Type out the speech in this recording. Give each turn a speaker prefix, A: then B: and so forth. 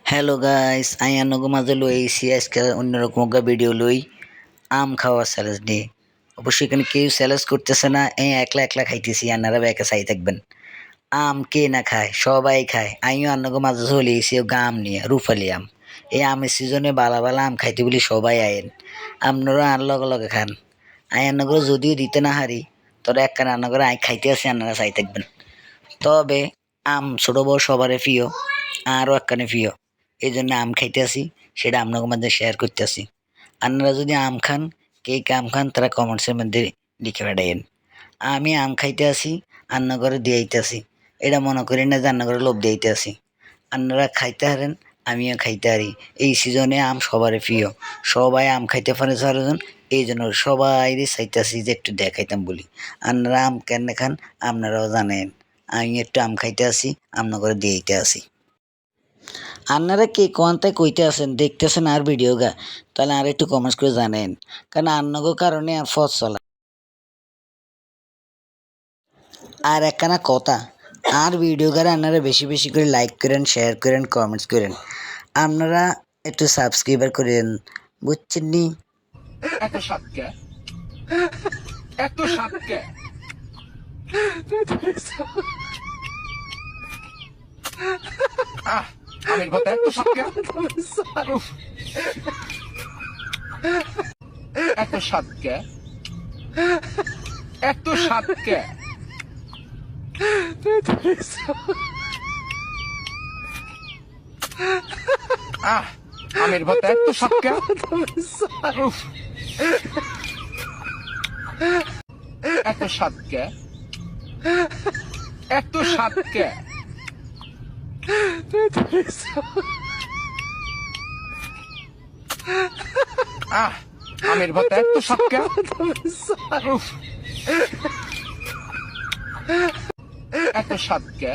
A: Hello guys, আমি আপনাকে মাঝে লইছি আজকে অন্যরকম একটা ভিডিও লই আম খাওয়া চ্যালেঞ্জ নিয়ে। অবশ্যই এখানে কেউ চ্যালেঞ্জ করতেছে না, একলা একলা খাইতেছি, আপনারা ব্যাকে চাই থাকবেন। আম কে না খায়, সবাই খায়। আমিও আপনাকে মাঝে চলে এসেছি আম নিয়ে, রুফালি আম। এই আমের সিজনে বালা বালা আম খাইতে বলি সবাই আয়েন, আপনারা আর লগে লগে খান। আমি আপনাকে যদিও দিতে না হারি, তোরা একখানে আপনাকে আই খাইতে আসি, আপনারা চাই থাকবেন। তবে আম ছোট বড় সবারই প্রিয়, আরও একখানে প্রিয়। এই জন্য আম খাইতে আসি, সেটা আপনাদের মধ্যে শেয়ার করতে আসি। আপনারা যদি আম খান, কে কে আম খান তারা কমেন্টসের মধ্যে লিখে পাঠাইন। আমি আম খাইতে আসি, রান্না করে দিয়ে আসি। এটা মনে করি না যে রান্না করে লোভ দিয়ে আসি। আপনারা খাইতে হারেন, আমিও খাইতে হারি। এই সিজনে আম সবারই প্রিয়, সবাই আম খাইতে পারে চারজন। এই জন্য সবাইরই চাইতেছি যে একটু দেখাইতাম বলি। আপনারা আম কেন খান আপনারাও জানেন। আমি একটু আম খাইতে আসি, রান্না করে দিয়ে আসি। আপনারা কে কোয়ান্তায় কইতে আছেন, দেখতেছেন আর ভিডিও গা, তাহলে আর একটু কমেন্টস করে জানেন, কারণ আপনাগো কারণে আর ফস চলা। আর একখানা কথা, আর ভিডিও গারে আপনারা বেশি বেশি করে লাইক করেন, শেয়ার করেন, কমেন্টস করেন। আপনারা একটু সাবস্ক্রাইবার করেন, বুঝছেন নি?
B: এত সাতকে এত সাতকে আমির ভাতা এত সাতকে এত সাতকে এত সাতকে আমির ভাতা এত সাতকে এত সাতকে এত সাতকে আমির ভাতা এত সাতকে এত সাতকে